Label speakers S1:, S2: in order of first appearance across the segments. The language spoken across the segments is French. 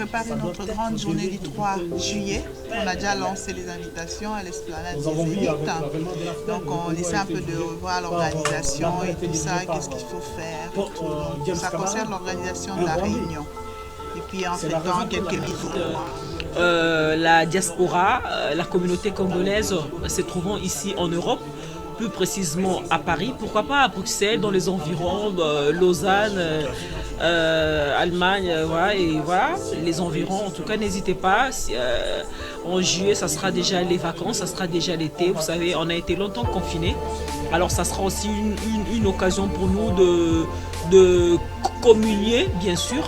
S1: préparer notre grande journée du 3 juillet. On a déjà lancé les invitations à l'esplanade des Zéniths. Donc on essaie un peu de revoir l'organisation et tout ça, qu'est-ce qu'il faut faire. Tout. Ça concerne l'organisation de la réunion. Et puis en faisant quelques visites.
S2: La diaspora, la communauté congolaise se trouvant ici en Europe, plus précisément à Paris, pourquoi pas à Bruxelles, dans les environs, Lausanne, Allemagne, voilà, et voilà, les environs. En tout cas, n'hésitez pas. En juillet, ça sera déjà les vacances, ça sera déjà l'été. Vous savez, on a été longtemps confinés. Alors, ça sera aussi une occasion pour nous de communier, bien sûr,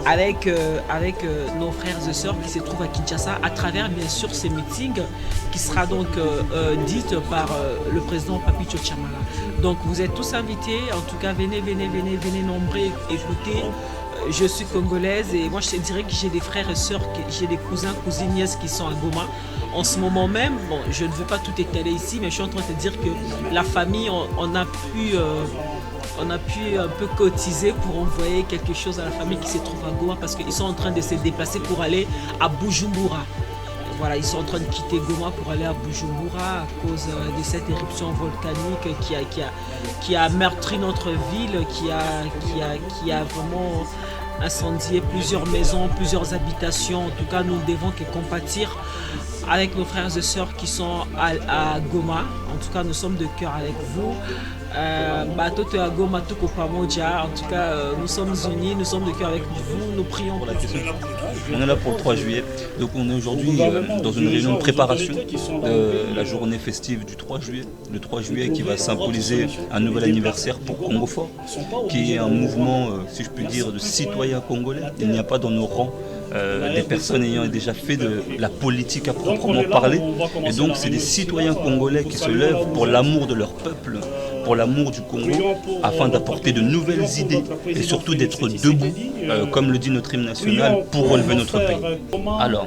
S2: avec nos frères et sœurs qui se trouvent à Kinshasa, à travers, bien sûr, ces meetings qui sera donc dite par le président Papi Tchotchamala. Donc, vous êtes tous invités. En tout cas, venez nombreux écouter. Je suis congolaise et moi je te dirais que j'ai des frères et sœurs, j'ai des cousins, cousines, nièces qui sont à Goma. En ce moment même, bon, je ne veux pas tout étaler ici, mais je suis en train de te dire que la famille, on a pu un peu cotiser pour envoyer quelque chose à la famille qui se trouve à Goma parce qu'ils sont en train de se déplacer pour aller à Bujumbura. Voilà, ils sont en train de quitter Goma pour aller à Bujumbura à cause de cette éruption volcanique qui a meurtri notre ville, qui a vraiment incendié plusieurs maisons, plusieurs habitations. En tout cas, nous ne devons que compatir avec nos frères et sœurs qui sont à Goma. En tout cas, nous sommes de cœur avec vous. En tout cas, nous sommes unis, nous sommes de cœur avec vous, nous prions pour la question.
S3: On est là pour le 3 juillet, donc on est aujourd'hui dans une réunion de préparation de la journée festive du 3 juillet. Le 3 juillet qui va symboliser un nouvel anniversaire pour Congo Fort, qui est un mouvement, si je puis dire, de citoyens congolais. Il n'y a pas dans nos rangs des personnes ayant déjà fait de la politique à proprement parler. Et donc c'est des citoyens congolais qui se lèvent pour l'amour de leur peuple, pour l'amour du Congo, afin d'apporter de nouvelles idées et surtout d'être debout, comme le dit notre hymne national, pour relever notre pays. Alors,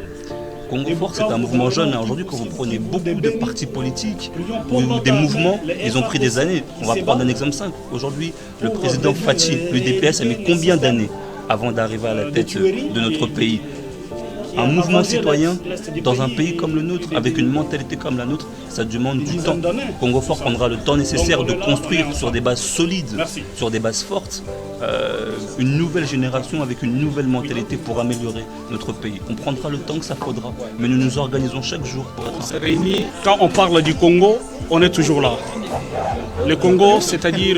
S3: Congo Fort, c'est un mouvement jeune. Aujourd'hui, quand vous prenez beaucoup de partis politiques ou des mouvements, ils ont pris des années. On va prendre un exemple simple. Aujourd'hui, le président Fachi, l'UDPS, a mis combien d'années avant d'arriver à la tête de notre pays? Un mouvement citoyen dans un pays comme le nôtre, avec une mentalité comme la nôtre, ça demande du temps. Congo Fort prendra le temps nécessaire de construire sur des bases solides, sur des bases fortes, une nouvelle génération avec une nouvelle mentalité pour améliorer notre pays. On prendra le temps que ça faudra, mais nous nous organisons chaque jour pour être
S4: réunis. Quand on parle du Congo, on est toujours là. Le Congo, c'est-à-dire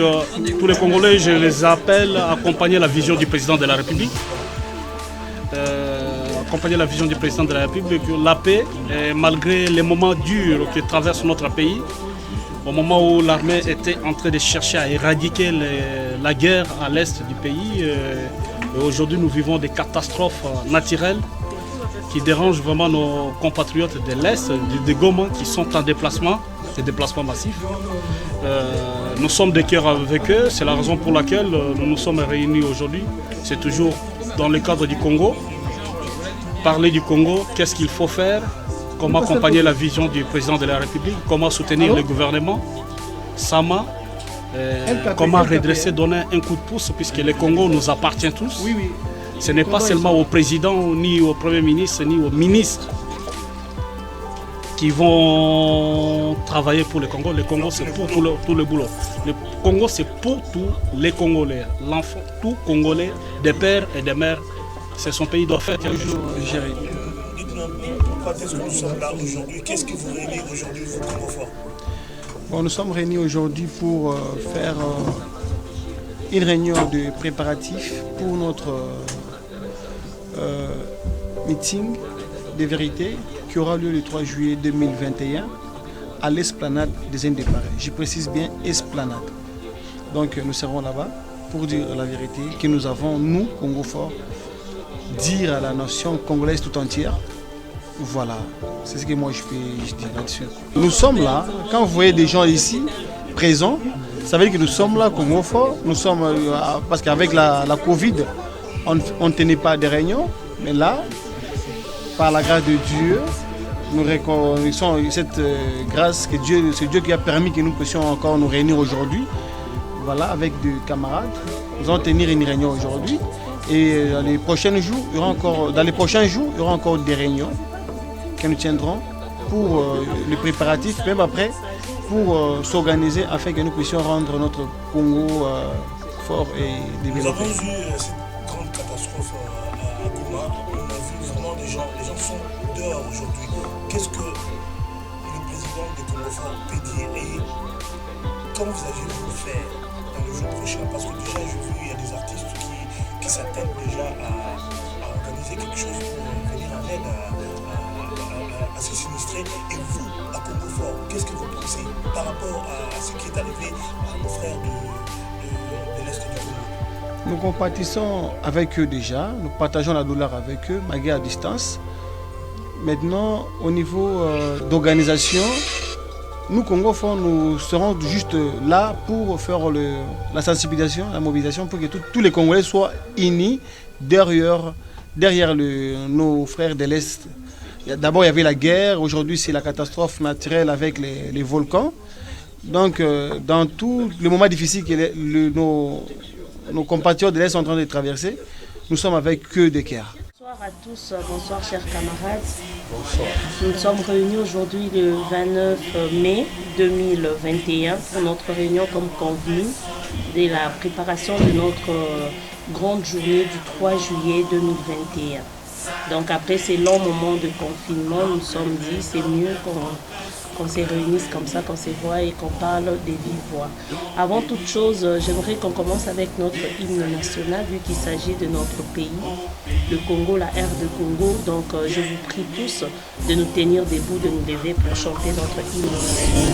S4: tous les Congolais, je les appelle à accompagner la vision du président de la République. Accompagner la vision du président de la République, la paix, malgré les moments durs qui traversent notre pays, au moment où l'armée était en train de chercher à éradiquer la guerre à l'est du pays. Et aujourd'hui, nous vivons des catastrophes naturelles qui dérangent vraiment nos compatriotes de l'Est, des Goma qui sont en déplacement, des déplacements massifs. Nous sommes de cœur avec eux, c'est la raison pour laquelle nous nous sommes réunis aujourd'hui. C'est toujours dans le cadre du Congo. Parler du Congo, qu'est-ce qu'il faut faire, comment accompagner la vision du président de la République, comment soutenir le gouvernement, Sama, comment redresser, donner un coup de pouce, puisque le Congo nous appartient tous. Ce n'est pas seulement au président, ni au Premier ministre, ni aux ministres qui vont travailler pour le Congo. Le Congo, c'est pour tout le boulot. Le Congo, c'est pour tous les Congolais. L'enfant, tout Congolais, des pères et des mères. C'est son pays doit faire quelque chose.
S5: Dites-nous pourquoi est-ce que nous sommes là aujourd'hui? Qu'est-ce que vous réunissez aujourd'hui au Congo Fort?
S6: Bon, nous sommes réunis aujourd'hui pour faire une réunion de préparatifs pour notre meeting de vérité qui aura lieu le 3 juillet 2021 à l'esplanade des Zéniths de Paris. Je précise bien esplanade. Donc nous serons là-bas pour dire la vérité que nous avons, nous, Congo Fort, dire à la nation congolaise tout entière. Voilà, c'est ce que moi je dis là-dessus. Nous sommes là, quand vous voyez des gens ici présents, ça veut dire que nous sommes là, Congo Fort. Nous sommes, parce qu'avec la Covid, on ne tenait pas de réunions, mais là, par la grâce de Dieu, nous reconnaissons cette grâce que c'est Dieu qui a permis que nous puissions encore nous réunir aujourd'hui. Voilà, avec des camarades. Nous allons tenir une réunion aujourd'hui. Et dans les prochains jours, il y aura encore des réunions que nous tiendrons pour les préparatifs, même après, pour s'organiser afin que nous puissions rendre notre Congo fort et développé.
S5: Nous avons vu cette grande catastrophe à Goma. On a vu vraiment les gens sont dehors aujourd'hui. Qu'est-ce que le président de Congo fort peut dire et comment envisagez-vous faire dans les jours prochains? Parce que déjà, j'ai vu, il y a des artistes qui s'attellent déjà à organiser quelque chose pour venir en aide à ces sinistrés. Et vous, à Congo fort, qu'est-ce que vous pensez par rapport à ce qui est arrivé à nos frères de l'Est du Congo?
S6: Nous compatissons avec eux déjà, nous partageons la douleur avec eux, malgré à distance. Maintenant, au niveau d'organisation, nous, Congo Fort, nous serons juste là pour faire la sensibilisation, la mobilisation, pour que tous les Congolais soient unis derrière nos frères de l'Est. D'abord, il y avait la guerre, aujourd'hui, c'est la catastrophe naturelle avec les volcans. Donc, dans tous les moments difficiles que nos compatriotes de l'Est sont en train de traverser, nous sommes avec eux de cœur.
S7: Bonsoir à tous, bonsoir chers camarades. Bonsoir. Nous sommes réunis aujourd'hui le 29 mai 2021 pour notre réunion comme convenu de la préparation de notre grande journée du 3 juillet 2021. Donc après ces longs moments de confinement, nous nous sommes dit c'est mieux qu'on se réunisse comme ça, qu'on se voit et qu'on parle des vives voix. Avant toute chose, j'aimerais qu'on commence avec notre hymne national, vu qu'il s'agit de notre pays, le Congo, la ère de Congo. Donc je vous prie tous de nous tenir debout, de nous lever pour chanter notre hymne national.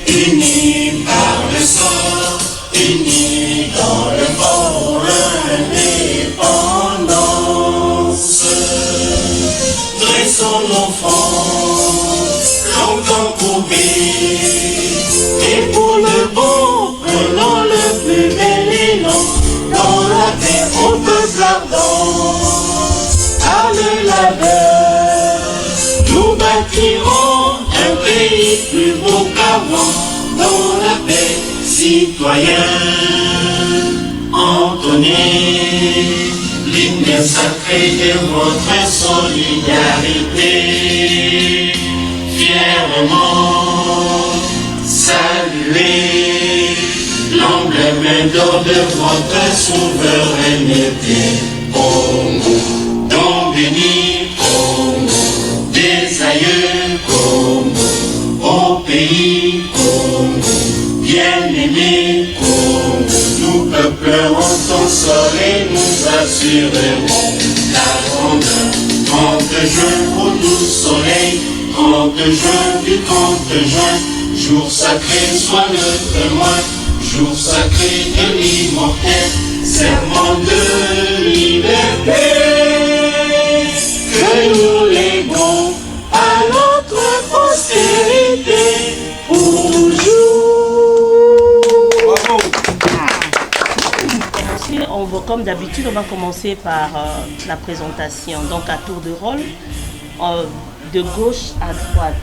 S8: Unis par le sang, unis dans le fort, l'indépendance. Dressons nos fronts, longtemps courbés, et pour le bon, prenons le plus bel élan, dans la paix au peuple ardent, par le labeur, nous bâtirons un pays plus beau qu'avant, dans la paix, citoyens, entonnez l'hymne sacré de votre solidarité, fièrement saluez l'emblème d'or de votre souveraineté. Congo, don béni, Congo, des aïeux, Congo, au pays, Congo, bien-aimé, Congo, nous peuplerons ton sol et nous assurerons la grandeur. 30 juin au doux soleil, 30 juin du 30 juin, jour sacré soit le témoin, jour sacré de l'immortel, serment de liberté, que nous léguons à notre postérité pour toujours.
S7: Comme d'habitude, on va commencer par la présentation, donc à tour de rôle, de gauche à droite.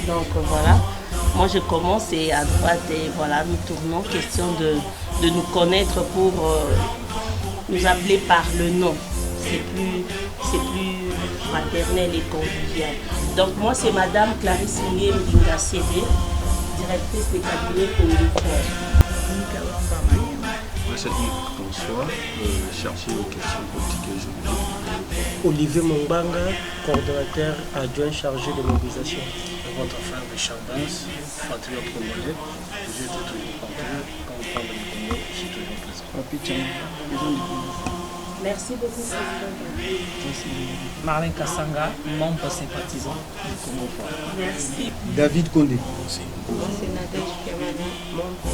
S7: Donc voilà, moi je commence et à droite et voilà, nous tournons, question de nous connaître pour nous appeler par le nom. C'est plus fraternel et convivial. Donc moi c'est Madame Clarisse Mbinga Cédé, directrice des cabinets communautaires.
S9: Bonsoir, chercher aux questions politiques et juridiques.
S10: Olivier Mombanga, coordonnateur adjoint chargé de mobilisation. Votre frère Richard Bans, patriote congolais. J'ai été toujours patriote. Quand on parle du Congo, je suis toujours présent.
S7: Merci beaucoup, Président.
S2: Marlène Kassanga, membre sympathisant du Congo Fort.
S7: Merci.
S6: David Kondé.
S7: C'est Nadège Kamani, membre.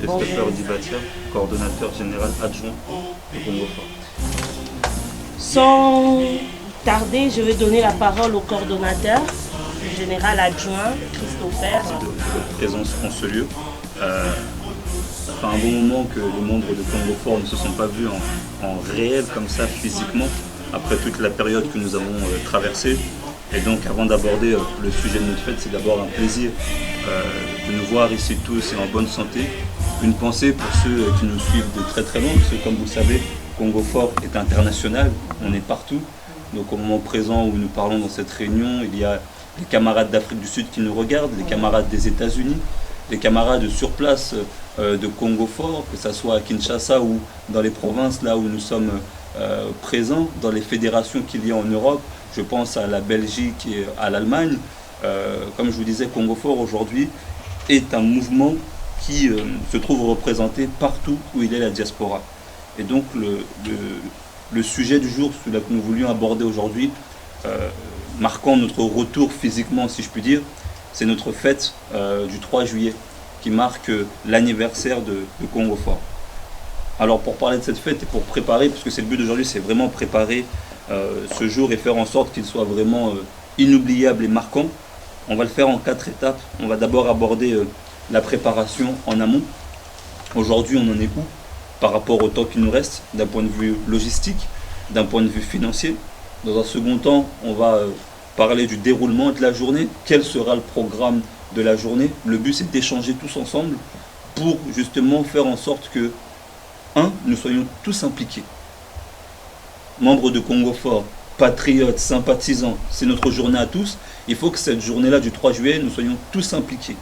S3: Esther Dibatia, coordonnateur général adjoint du Congo Fort.
S7: Sans tarder, je vais donner la parole au coordonnateur, le général adjoint, Christopher.
S3: De présence en ce lieu. Ça fait un bon moment que les membres de Congo Fort ne se sont pas vus en réel comme ça physiquement, après toute la période que nous avons traversée. Et donc avant d'aborder le sujet de notre fête, c'est d'abord un plaisir de nous voir ici tous et en bonne santé. Une pensée pour ceux qui nous suivent de très très loin, parce que comme vous le savez, Congo Fort est international, on est partout. Donc au moment présent où nous parlons dans cette réunion, il y a des camarades d'Afrique du Sud qui nous regardent, des camarades des États-Unis, des camarades sur place de Congo Fort, que ce soit à Kinshasa ou dans les provinces là où nous sommes présents, dans les fédérations qu'il y a en Europe. Je pense à la Belgique et à l'Allemagne. Comme je vous disais, Congo Fort aujourd'hui est un mouvement qui se trouve représenté partout où il est la diaspora. Et donc le sujet du jour, celui que nous voulions aborder aujourd'hui, marquant notre retour physiquement, si je puis dire, c'est notre fête du 3 juillet, qui marque l'anniversaire de Congo Fort. Alors pour parler de cette fête et pour préparer, puisque c'est le but d'aujourd'hui, c'est vraiment préparer ce jour et faire en sorte qu'il soit vraiment inoubliable et marquant. On va le faire en 4 étapes. On va d'abord aborder la préparation en amont. Aujourd'hui, on en est où par rapport au temps qui nous reste, d'un point de vue logistique, d'un point de vue financier. Dans un second temps, on va parler du déroulement de la journée. Quel sera le programme de la journée? Le but, c'est d'échanger tous ensemble pour justement faire en sorte que, nous soyons tous impliqués. Membres de Congo Fort, patriotes, sympathisants, c'est notre journée à tous. Il faut que cette journée-là du 3 juillet, nous soyons tous impliqués.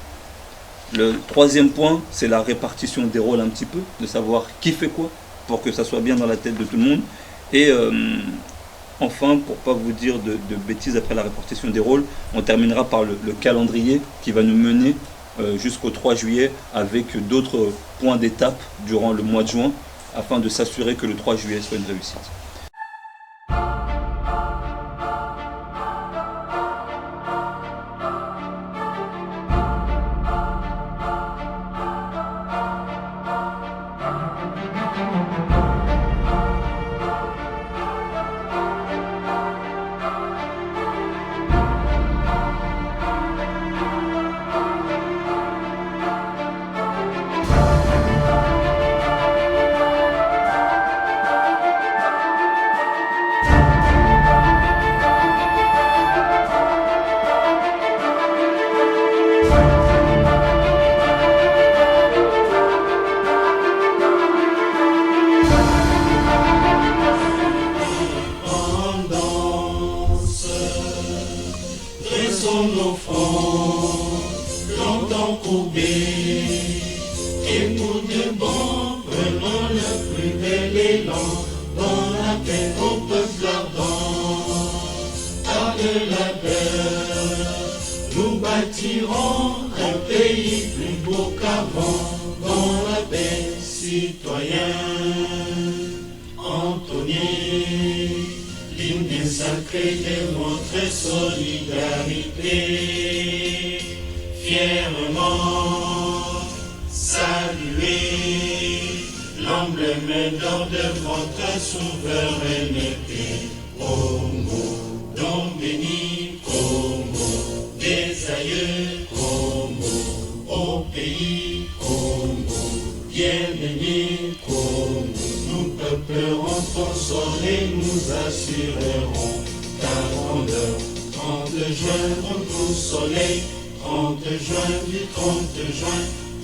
S3: Le troisième point, c'est la répartition des rôles un petit peu, de savoir qui fait quoi, pour que ça soit bien dans la tête de tout le monde. Et enfin, pour ne pas vous dire de bêtises après la répartition des rôles, on terminera par le calendrier qui va nous mener jusqu'au 3 juillet avec d'autres points d'étape durant le mois de juin, afin de s'assurer que le 3 juillet soit une réussite.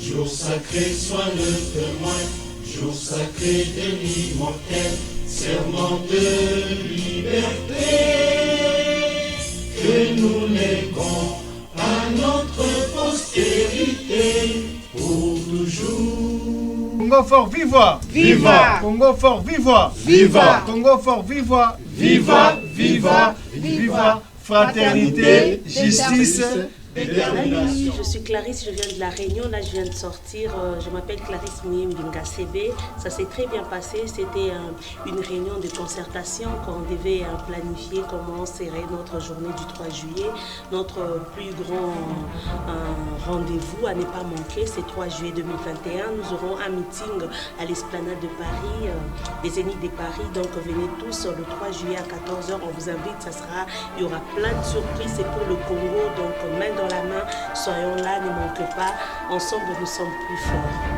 S8: Jour sacré, sois le témoin, jour sacré de l'immortel, serment de liberté, que nous léguons à notre postérité pour toujours.
S6: Congo Fort, viva!
S8: Viva!
S6: Congo Fort, viva!
S8: Viva!
S6: Congo Fort, viva!
S8: Viva! Viva!
S6: Viva! Fraternité, justice,
S7: Salut, je suis Clarisse, je viens de La Réunion, là je viens de sortir, je m'appelle Clarisse Mouye-Mbinga CB. Ça s'est très bien passé, c'était une réunion de concertation qu'on devait planifier comment serait notre journée du 3 juillet. Notre plus grand rendez-vous à ne pas manquer, c'est 3 juillet 2021. Nous aurons un meeting à l'Esplanade de Paris, les Zéniths de Paris, donc venez tous le 3 juillet à 14h, on vous invite, il y aura plein de surprises, c'est pour le Congo, donc main dans la main, soyons là, ne manquez pas, ensemble nous sommes plus forts.